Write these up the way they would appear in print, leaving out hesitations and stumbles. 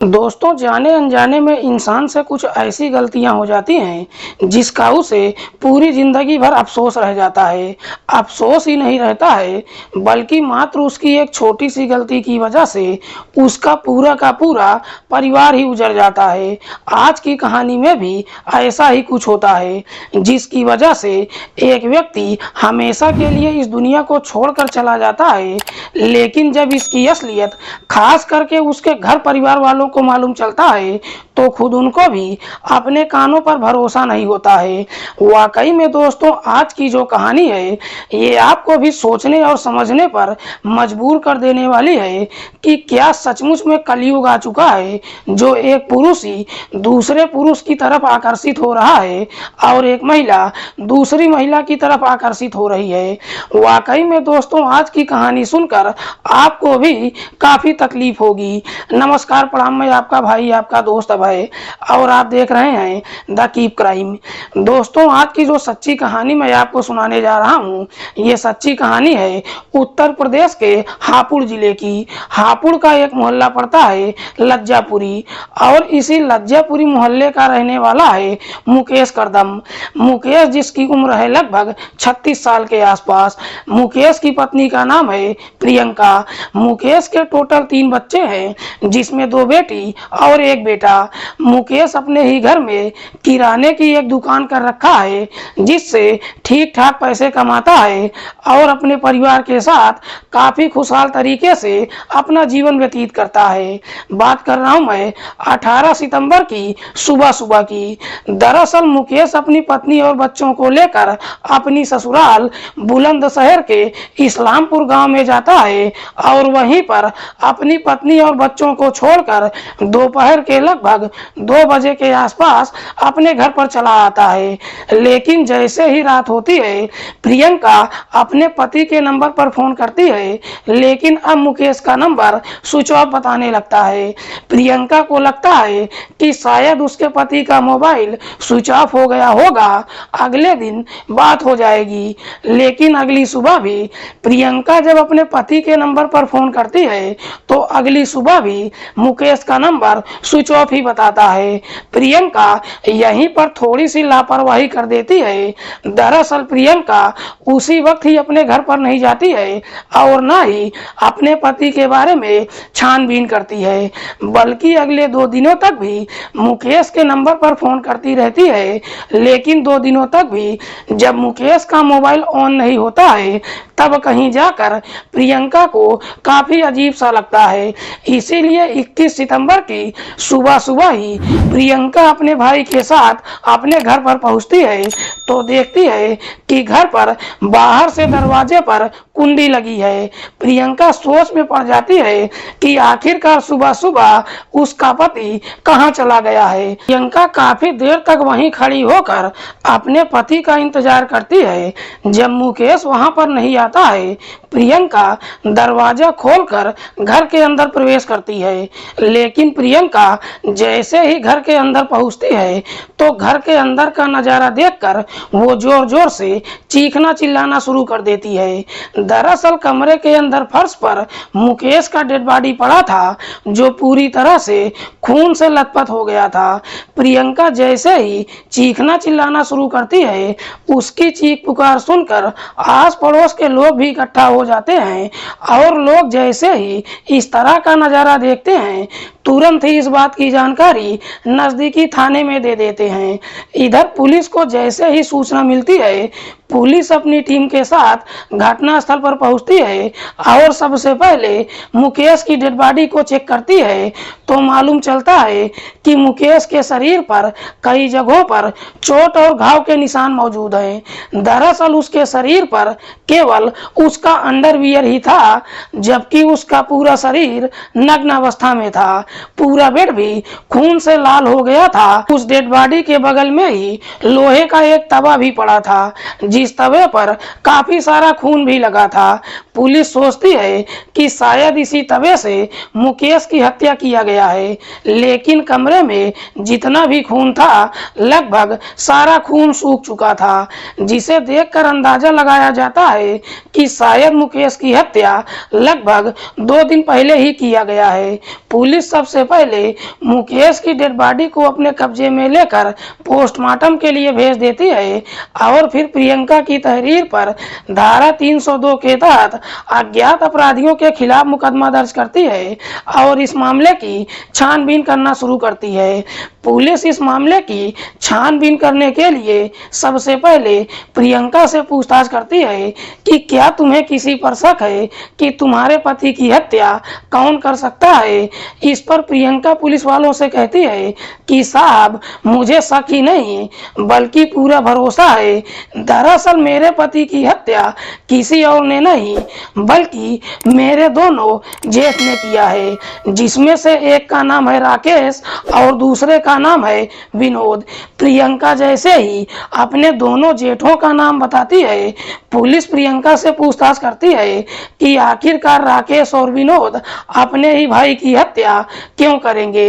दोस्तों, जाने अनजाने में इंसान से कुछ ऐसी गलतियां हो जाती हैं जिसका उसे पूरी जिंदगी भर अफसोस रह जाता है। अफसोस ही नहीं रहता है बल्कि मात्र उसकी एक छोटी सी गलती की वजह से उसका पूरा का पूरा परिवार ही उजड़ जाता है। आज की कहानी में भी ऐसा ही कुछ होता है जिसकी वजह से एक व्यक्ति हमेशा के लिए इस दुनिया को छोड़कर चला जाता है। लेकिन जब इसकी असलियत खास करके उसके घर परिवार वालों को मालूम चलता है तो खुद उनको भी अपने कानों पर भरोसा नहीं होता है। वाकई में दोस्तों, आज की जो कहानी है ये आपको भी सोचने और समझने पर मजबूर कर देने वाली है कि क्या सचमुच में कलयुग आ चुका है जो एक पुरुष ही दूसरे पुरुष की तरफ आकर्षित हो रहा है और एक महिला दूसरी महिला की तरफ आकर्षित हो रही है। वाकई में दोस्तों, आज की कहानी सुनकर आपको भी काफी तकलीफ होगी। नमस्कार, प्रणाम, मैं आपका भाई आपका दोस्त अभय और आप देख रहे हैं द कीप क्राइम। दोस्तों, आज की जो सच्ची कहानी मैं आपको सुनाने जा रहा हूँ ये सच्ची कहानी है उत्तर प्रदेश के हापुड़ जिले की। हापुड़ का एक मोहल्ला पड़ता है लज्जापुरी और इसी लज्जापुरी मोहल्ले का रहने वाला है मुकेश करदम। मुकेश जिसकी उम्र है लगभग 36 साल के आसपास। मुकेश की पत्नी का नाम है प्रियंका। मुकेश के टोटल 3 बच्चे हैं जिसमें 2 बेटी और 1 बेटा। मुकेश अपने ही घर में किराने की एक दुकान कर रखा है जिससे ठीक ठाक पैसे कमाता है और अपने परिवार के साथ काफी खुशहाल तरीके से अपना जीवन व्यतीत करता है। बात कर रहा हूं मैं 18 सितंबर की सुबह सुबह की। दरअसल मुकेश अपनी पत्नी और बच्चों को लेकर अपनी ससुराल बुलंदशहर के इस्लामपुर गांव में जाता है और वहीं पर अपनी पत्नी और बच्चों को छोड़कर दोपहर के लगभग 2 बजे के आसपास अपने घर पर चला आता है। लेकिन जैसे ही रात होती है प्रियंका अपने पति के नंबर पर फोन करती है, लेकिन अब मुकेश का नंबर स्विच ऑफ बताने लगता है। प्रियंका को लगता है कि शायद उसके पति का मोबाइल स्विच ऑफ हो गया होगा, अगले दिन बात हो जाएगी। लेकिन अगली सुबह भी प्रियंका जब अपने पति के नंबर पर फोन करती है तो अगली सुबह भी मुकेश का नंबर स्विच ऑफ ही बताता है। प्रियंका यहीं पर थोड़ी सी लापरवाही कर देती है। दरअसल प्रियंका उसी वक्त ही अपने घर पर नहीं जाती है और ना ही अपने पति के बारे में छानबीन करती है, बल्कि अगले 2 दिनों तक भी मुकेश के नंबर पर फोन करती रहती है। लेकिन 2 दिनों तक भी जब मुकेश का मोबाइल ऑन नहीं होता है तब कहीं जाकर प्रियंका को काफी अजीब सा लगता है। इसीलिए 21 सितंबर की सुबह सुबह ही प्रियंका अपने भाई के साथ अपने घर पर पहुंचती है तो देखती है कि घर पर बाहर से दरवाजे पर कुंडी लगी है। प्रियंका सोच में पड़ जाती है कि आखिरकार सुबह सुबह उसका पति कहां चला गया है। प्रियंका काफी देर तक वहीं खड़ी होकर अपने पति का इंतजार करती है। जब मुकेश वहां पर नहीं आता है प्रियंका दरवाजा खोलकर घर के अंदर प्रवेश करती है। लेकिन प्रियंका जैसे ही घर के अंदर पहुंचती है तो घर के अंदर का नजारा देखकर वो जोर जोर से चीखना चिल्लाना शुरू कर देती है। दरअसल कमरे के अंदर फर्श पर मुकेश का डेड बॉडी पड़ा था जो पूरी तरह से खून से लथपथ हो गया था। प्रियंका जैसे ही चीखना चिल्लाना शुरू करती है उसकी चीख पुकार सुनकर आस पड़ोस के लोग भी इकट्ठा हो जाते हैं और लोग जैसे ही इस तरह का नजारा देखते हैं तुरंत ही इस बात की जानकारी नजदीकी थाने में दे देते हैं। इधर पुलिस को जैसे ही सूचना मिलती है पुलिस अपनी टीम के साथ घटनास्थल पर पहुंचती है और सबसे पहले मुकेश की डेड बॉडी को चेक करती है तो मालूम चलता है कि मुकेश के शरीर पर कई जगहों पर चोट और घाव के निशान मौजूद हैं। दरअसल उसके शरीर पर केवल उसका अंडरवियर ही था जबकि उसका पूरा शरीर नग्न अवस्था में था। पूरा बेड भी खून से लाल हो गया था। उस डेड बॉडी के बगल में ही लोहे का एक तवा भी पड़ा था जिस तवे पर काफी सारा खून भी लगा था। पुलिस सोचती है कि शायद इसी तवे से मुकेश की हत्या किया गया है, लेकिन कमरे में जितना भी खून था लगभग सारा खून सूख चुका था, जिसे देखकर अंदाजा लगाया जाता है कि शायद मुकेश की हत्या लगभग 2 दिन पहले ही किया गया है। पुलिस सबसे पहले मुकेश की डेड बॉडी को अपने कब्जे में लेकर पोस्टमार्टम के लिए भेज देती है और फिर प्रियंका की तहरीर पर धारा 302 के तहत अज्ञात अपराधियों के खिलाफ मुकदमा दर्ज करती है और इस मामले की छानबीन करना शुरू करती है। पुलिस इस मामले की छानबीन करने के लिए सबसे पहले प्रियंका से पूछताछ करती है कि क्या तुम्हें किसी पर शक है कि तुम्हारे पति की हत्या कौन कर सकता है। इस पर प्रियंका पुलिस वालों से कहती है कि साहब, मुझे शक ही नहीं बल्कि पूरा भरोसा है। दरअसल मेरे पति की हत्या किसी और ने नहीं बल्कि मेरे दोनों जेठ ने किया है, जिसमें से एक का नाम है राकेश और दूसरे का नाम है विनोद। प्रियंका जैसे ही अपने दोनों जेठों का नाम बताती है, पुलिस प्रियंका से पूछताछ करती है कि आखिरकार राकेश और विनोद अपने ही भाई की हत्या क्यों करेंगे।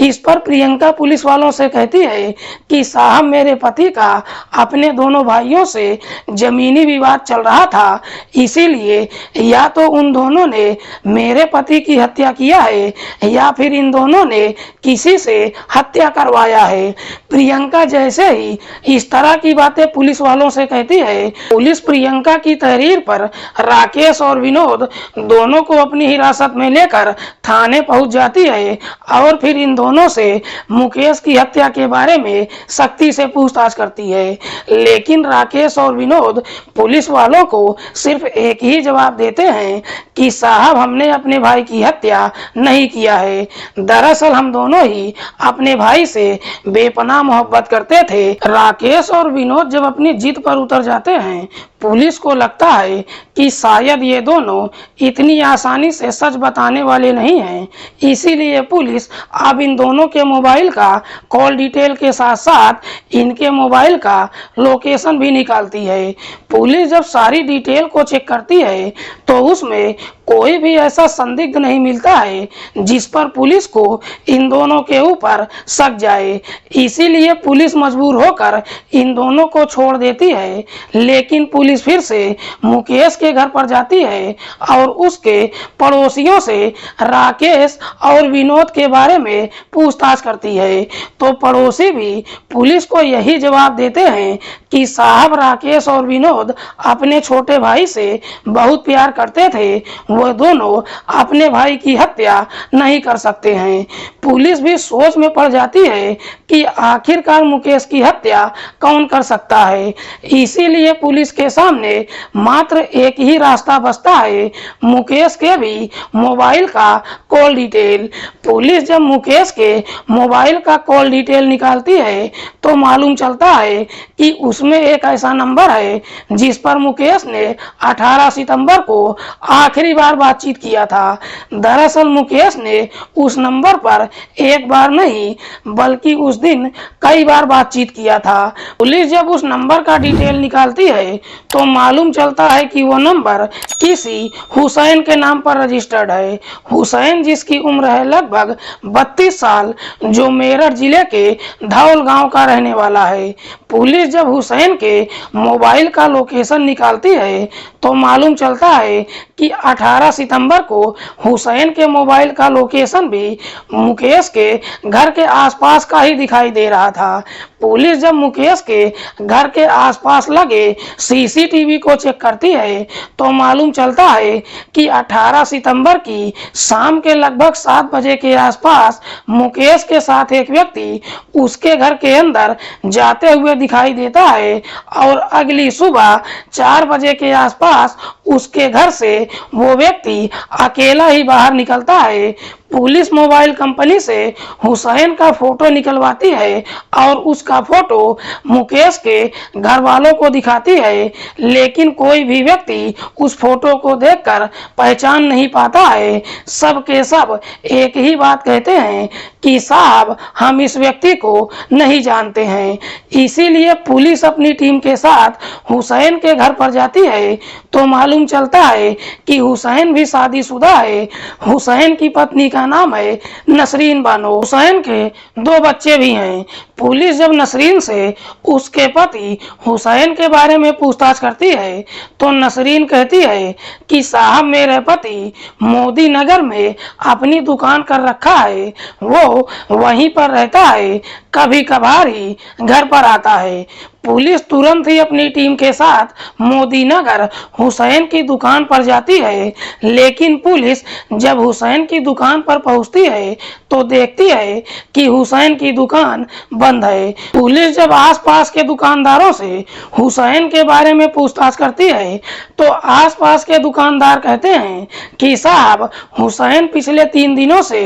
इस पर प्रियंका पुलिस वालों से कहती है कि साहब, मेरे पति का अपने दोनों भाइयों से जमीनी विवाद चल रहा था, इसीलिए या तो उन दोनों ने मेरे पति की हत्या किया है या फिर इन दोनों ने किसी से हत्या करवाया है। प्रियंका जैसे ही इस तरह की बातें पुलिस वालों से कहती है, पुलिस प्रियंका की तहरीर पर राकेश और विनोद दोनों को अपनी हिरासत में लेकर थाने पहुंच जाती है और फिर इन दोनों से मुकेश की हत्या के बारे में सख्ती से पूछताछ करती है। लेकिन राकेश और विनोद पुलिस वालों को सिर्फ एक ही जवाब देते हैं कि साहब, हमने अपने भाई की हत्या नहीं किया है। दरअसल हम दोनों ही अपने भाई से बेपनाह मोहब्बत करते थे। राकेश और विनोद जब अपनी जिद पर उतर जाते हैं, पुलिस को लगता है कि शायद ये दोनों इतनी आसानी से सच बताने वाले नहीं हैं, इसीलिए पुलिस अब इन दोनों के मोबाइल का कॉल डिटेल के साथ साथ इनके मोबाइल का लोकेशन भी निकालती है। पुलिस जब सारी डिटेल को चेक करती है तो उसमें कोई भी ऐसा संदिग्ध नहीं मिलता है जिस पर पुलिस को इन दोनों के ऊपर शक जाए, इसीलिए पुलिस मजबूर होकर इन दोनों को छोड़ देती है। लेकिन पुलिस फिर से मुकेश के घर पर जाती है और उसके पड़ोसियों से राकेश और विनोद के बारे में पूछताछ करती है, तो पड़ोसी भी पुलिस को यही जवाब देते हैं कि साहब, राकेश और विनोद अपने छोटे भाई से बहुत प्यार करते थे, वो दोनों अपने भाई की हत्या नहीं कर सकते हैं। पुलिस भी सोच में पड़ जाती है कि आखिरकार मुकेश की हत्या कौन कर सकता है, इसीलिए पुलिस के सामने मात्र एक ही रास्ता बचता है, मुकेश के भी मोबाइल का कॉल डिटेल। पुलिस जब मुकेश के मोबाइल का कॉल डिटेल निकालती है तो मालूम चलता है कि उसमें एक ऐसा नंबर है जिस पर मुकेश ने 18 सितंबर को आखिरी बार बातचीत किया था। दरअसल मुकेश ने उस नंबर पर एक बार नहीं बल्कि उस दिन कई बार बातचीत किया था। पुलिस जब उस नंबर का डिटेल निकालती है तो मालूम चलता है कि वो नंबर किसी हुसैन के नाम पर रजिस्टर्ड है। हुसैन जिसकी उम्र है लगभग 32 साल, जो मेरठ जिले के धौल गांव का रहने वाला है। पुलिस जब हुसैन के मोबाइल का लोकेशन निकालती है तो मालूम चलता है कि 18 सितंबर को हुसैन के मोबाइल का लोकेशन भी मुकेश के घर के आसपास का ही दिखाई दे रहा था। पुलिस जब मुकेश के घर के आसपास लगे सीसीटीवी को चेक करती है तो मालूम चलता है कि 18 सितंबर की शाम के लगभग 7 बजे के आसपास मुकेश के साथ एक व्यक्ति उसके घर के अंदर जाते हुए दिखाई देता है और अगली सुबह 4 बजे के आसपास उसके घर से वो व्यक्ति अकेला ही बाहर निकलता है। पुलिस मोबाइल कंपनी से हुसैन का फोटो निकलवाती है और उसका फोटो मुकेश के घर वालों को दिखाती है, लेकिन कोई भी व्यक्ति उस फोटो को देखकर पहचान नहीं पाता है। सब के सब एक ही बात कहते हैं कि साहब हम इस व्यक्ति को नहीं जानते हैं। इसीलिए पुलिस अपनी टीम के साथ हुसैन के घर पर जाती है तो मालूम चलता है कि हुसैन भी शादीशुदा है। हुसैन की पत्नी का नाम है नसरीन बानो। हुसैन के 2 बच्चे भी हैं। पुलिस जब नसरीन से उसके पति हुसैन के बारे में पूछताछ करती है तो नसरीन कहती है कि साहब मेरे पति मोदी नगर में अपनी दुकान कर रखा है, वो वहीं पर रहता है, कभी कभार ही घर पर आता है। पुलिस तुरंत ही अपनी टीम के साथ मोदी नगर हुसैन की दुकान पर जाती है, लेकिन पुलिस जब हुसैन की दुकान पर पहुंचती है तो देखती है कि हुसैन की दुकान बंद है। पुलिस जब आसपास के दुकानदारों से हुसैन के बारे में पूछताछ करती है तो आसपास के दुकानदार कहते हैं कि साहब हुसैन पिछले 3 दिनों से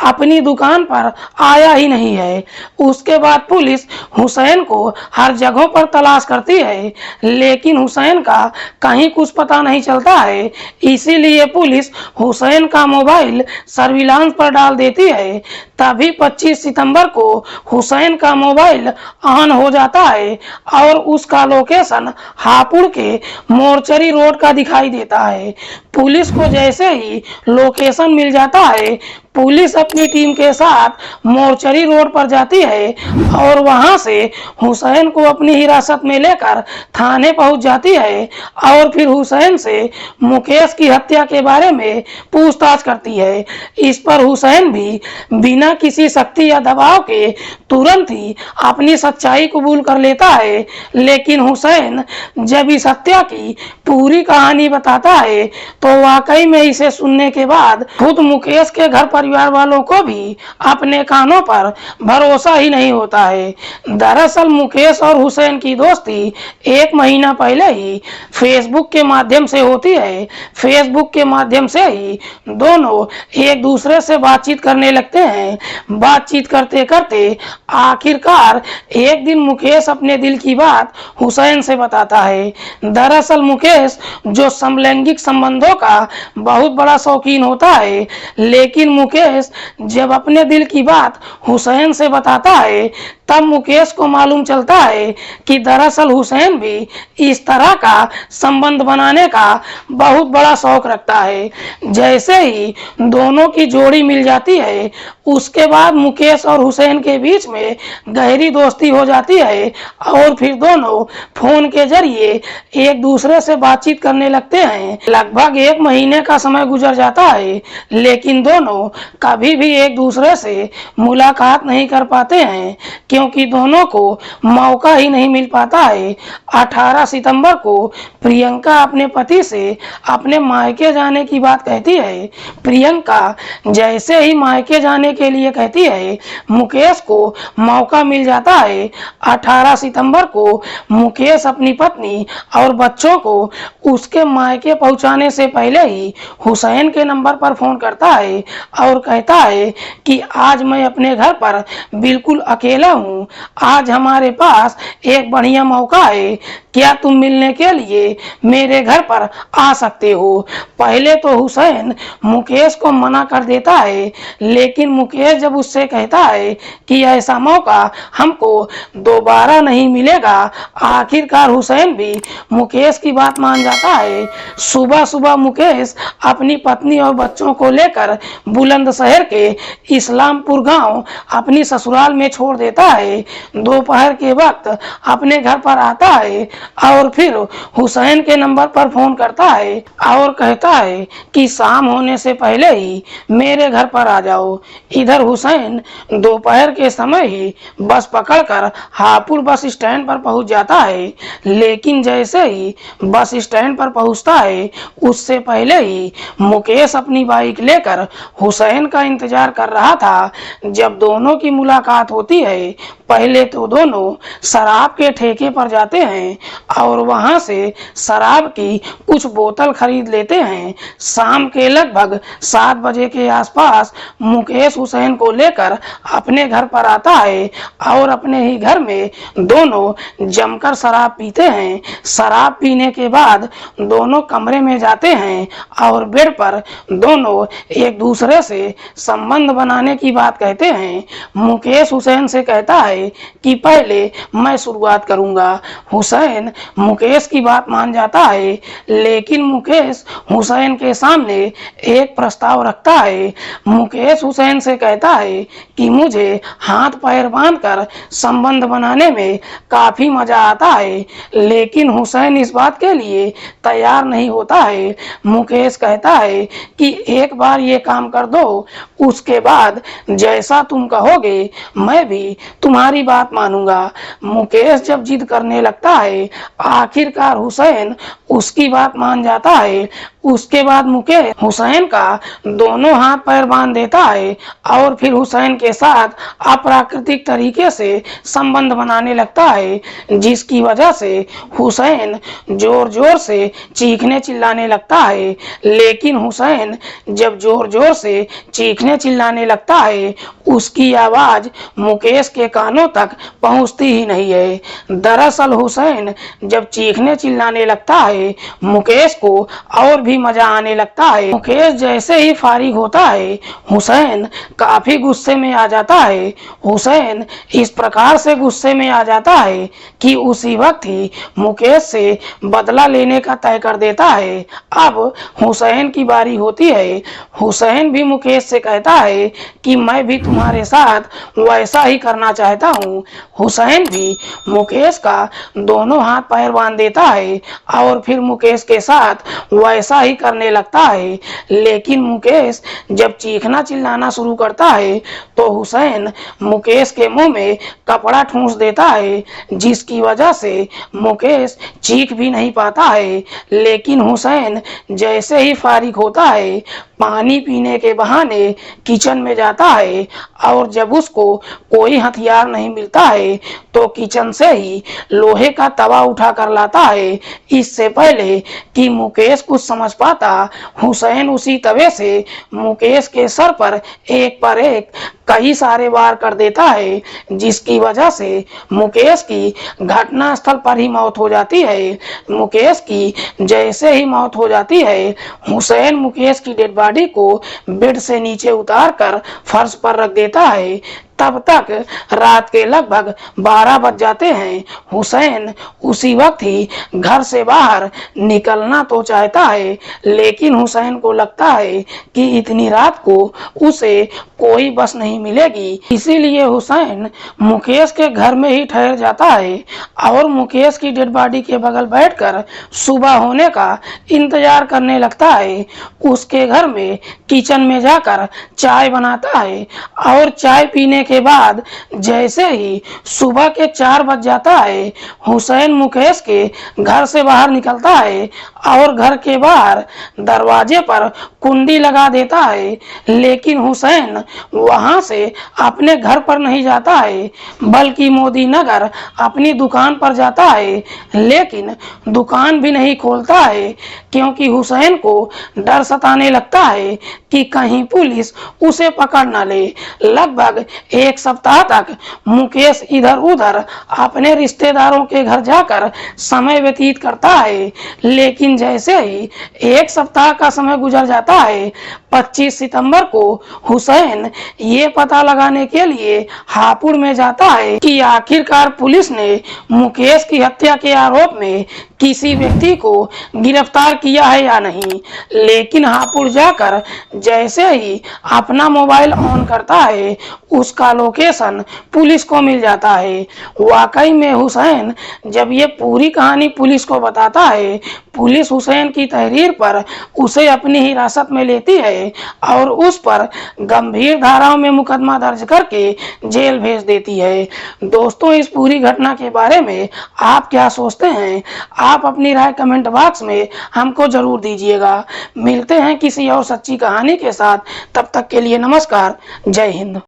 अपनी दुकान पर आया ही नहीं है। उसके बाद पुलिस हुसैन को हर जगह पर तलाश करती है, लेकिन हुसैन का कहीं कुछ पता नहीं चलता है। इसीलिए पुलिस हुसैन का मोबाइल सर्विलांस पर डाल देती है। तभी 25 सितंबर को हुसैन का मोबाइल ऑन हो जाता है और उसका लोकेशन हापुड़ के मोर्चरी रोड का दिखाई देता है। पुलिस को जैसे ही लोकेशन मिल जाता है, पुलिस अपनी टीम के साथ मोर्चरी रोड पर जाती है और वहां से हुसैन को अपनी हिरासत में लेकर थाने पहुंच जाती है और फिर हुसैन से मुकेश की हत्या के बारे में पूछताछ करती है। इस पर हुसैन भी बिना किसी सख्ती या दबाव के तुरंत ही अपनी सच्चाई कबूल कर लेता है। लेकिन हुसैन जब इस हत्या की पूरी कहानी बताता है तो वाकई में इसे सुनने के बाद खुद मुकेश के घर परिवार वालों को भी अपने कानों पर भरोसा ही नहीं होता है। दरअसल मुकेश और हुसैन की दोस्ती 1 महीना पहले ही फेसबुक के माध्यम से होती है। फेसबुक के माध्यम से ही दोनों एक दूसरे से बातचीत करने लगते हैं। बातचीत करते करते आखिरकार एक दिन मुकेश अपने दिल की बात हुसैन से बताता है। दरअसल मुकेश जो समलैंगिक संबंधों का बहुत बड़ा शौकीन होता है, लेकिन मुकेश जब अपने दिल की बात हुसैन से बताता है तब मुकेश को मालूम चलता है कि दरअसल हुसैन भी इस तरह का संबंध बनाने का बहुत बड़ा शौक रखता है। जैसे ही दोनों की जोड़ी मिल जाती है उसके बाद मुकेश और हुसैन के बीच में गहरी दोस्ती हो जाती है और फिर दोनों फोन के जरिए एक दूसरे से बातचीत करने लगते हैं। लगभग 1 महीने का समय गुजर जाता है, लेकिन दोनों कभी भी एक दूसरे से मुलाकात नहीं कर पाते हैं क्योंकि दोनों को मौका ही नहीं मिल पाता है। 18 सितंबर को प्रियंका अपने पति से अपने मायके जाने की बात कहती है। प्रियंका जैसे ही मायके जाने के लिए कहती है, मुकेश को मौका मिल जाता है। 18 सितंबर को मुकेश अपनी पत्नी और बच्चों को उसके मायके पहुंचाने से पहले ही हुसैन के नंबर पर फोन करता है और कहता है कि आज मैं अपने घर पर बिल्कुल अकेला हूँ, आज हमारे पास एक बढ़िया मौका है, क्या तुम मिलने के लिए मेरे घर पर आ सकते हो। पहले तो हुसैन मुकेश को मना कर देता है, लेकिन मुकेश जब उससे कहता है कि ऐसा मौका हमको दोबारा नहीं मिलेगा, आखिरकार हुसैन भी मुकेश की बात मान जाता है। सुबह सुबह मुकेश अपनी पत्नी और बच्चों को लेकर बुलंदशहर के इस्लामपुर गांव अपनी ससुराल में छोड़ देता है। दोपहर के वक्त अपने घर पर आता है और फिर हुसैन के नंबर पर फोन करता है और कहता है कि शाम होने से पहले ही मेरे घर पर आ जाओ। इधर हुसैन दोपहर के समय ही बस पकड़कर हापुड़ बस स्टैंड पर पहुंच जाता है, लेकिन जैसे ही बस स्टैंड पर पहुंचता है उससे पहले ही मुकेश अपनी बाइक लेकर हुसैन का इंतजार कर रहा था। जब दोनों की मुलाकात होती है, पहले तो दोनों शराब के ठेके पर जाते हैं और वहां से शराब की कुछ बोतल खरीद लेते हैं। शाम के लगभग 7 बजे के आसपास मुकेश हुसैन को लेकर अपने घर पर आता है और अपने ही घर में दोनों जमकर शराब पीते हैं। शराब पीने के बाद दोनों कमरे में जाते हैं और बेड पर दोनों एक दूसरे से संबंध बनाने की बात कहते हैं। मुकेश हुसैन से कहता है कि पहले मैं शुरुआत करूंगा। हुसैन मुकेश की बात मान जाता है, लेकिन मुकेश हुसैन के सामने एक प्रस्ताव रखता है। मुकेश हुसैन से कहता है कि मुझे हाथ पैर बांधकर संबंध बनाने में काफी मजा आता है, लेकिन हुसैन इस बात के लिए तैयार नहीं होता है। मुकेश कहता है कि एक बार ये काम कर दो, उसके बाद जैसा तुम कहोगे मैं भी तुम्हारी बात मानूंगा। मुकेश जब जिद करने लगता है, आखिरकार हुसैन उसकी बात मान जाता है। उसके बाद मुकेश हुसैन का दोनों हाथ पैर बांध देता है और फिर हुसैन के साथ अप्राकृतिक तरीके से संबंध बनाने लगता है, जिसकी वजह से हुसैन जोर जोर से चीखने चिल्लाने लगता है। लेकिन हुसैन जब जोर जोर से चीखने चिल्लाने लगता है, उसकी आवाज मुकेश के कानों तक पहुंचती ही नहीं है। दरअसल हुसैन जब चीखने चिल्लाने लगता है, मुकेश को और भी मजा आने लगता है। मुकेश जैसे ही फारिग होता है, हुसैन काफी गुस्से में आ जाता है। हुसैन इस प्रकार से गुस्से में आ जाता है कि उसी वक्त ही मुकेश से बदला लेने का तय कर देता है। अब हुसैन की बारी होती है। हुसैन भी मुकेश से कहता है कि मैं भी तुम्हारे साथ वैसा ही करना चाहता हूँ। हुसैन भी मुकेश का दोनों हाथ पैर बांध देता है और फिर मुकेश के साथ वैसा ही करने लगता है। लेकिन मुकेश जब चीखना चिल्लाना शुरू करता है तो हुसैन मुकेश के मुंह में कपड़ा ठूंस देता है, जिसकी वजह से मुकेश चीख भी नहीं पाता है। लेकिन हुसैन जैसे ही फारिग होता है, पानी पीने के बहाने किचन में जाता है और जब उसको कोई हथियार नहीं मिलता है तो किचन से ही लोहे का तवा उठा कर लाता है। इससे पहले कि मुकेश कुछ समझ पाता, हुसैन उसी तवे से मुकेश के सर पर एक कई सारे वार कर देता है, जिसकी वजह से मुकेश की घटना स्थल पर ही मौत हो जाती है। मुकेश की जैसे ही मौत हो जाती है, हुसैन मुकेश की डेड बॉडी को बेड से नीचे उतार कर फर्श पर रख देता है। तब तक रात के लगभग 12 बज जाते हैं। हुसैन उसी वक्त ही घर से बाहर निकलना तो चाहता है, लेकिन हुसैन को लगता है कि इतनी रात को उसे कोई बस नहीं मिलेगी। इसीलिए हुसैन मुकेश के घर में ही ठहर जाता है और मुकेश की डेड बॉडी के बगल बैठकर सुबह होने का इंतजार करने लगता है। उसके घर में किचन में जाकर चाय बनाता है और चाय पीने के बाद जैसे ही सुबह के 4 बज जाता है, हुसैन मुकेश के घर से बाहर निकलता है और घर के बाहर दरवाजे पर कुंडी लगा देता है। लेकिन हुसैन वहां से अपने घर पर नहीं जाता है, बल्कि मोदी नगर अपनी दुकान पर जाता है। लेकिन दुकान भी नहीं खोलता है, क्योंकि हुसैन को डर सताने लगता है कि कहीं पुलिस उसे पकड़ न ले। लगभग 1 सप्ताह तक मुकेश इधर उधर अपने रिश्तेदारों के घर जाकर समय व्यतीत करता है। लेकिन जैसे ही 1 सप्ताह का समय गुजर जाता है, 25 सितंबर को हुसैन ये पता लगाने के लिए हापुड़ में जाता है कि आखिरकार पुलिस ने मुकेश की हत्या के आरोप में किसी व्यक्ति को गिरफ्तार किया है या नहीं। लेकिन हापुड़ जाकर जैसे ही अपना मोबाइल ऑन करता है, उसका लोकेशन पुलिस को मिल जाता है। वाकई में हुसैन जब ये पूरी कहानी पुलिस को बताता है, पुलिस हुसैन की तहरीर पर उसे अपनी हिरासत में लेती है और उस पर गंभीर धाराओं में मुकदमा दर्ज करके जेल भेज देती है। दोस्तों, इस पूरी घटना के बारे में आप क्या सोचते हैं? आप अपनी राय कमेंट बॉक्स में हमको जरूर दीजिएगा। मिलते हैं किसी और सच्ची कहानी के साथ। तब तक के लिए नमस्कार। जय हिंद।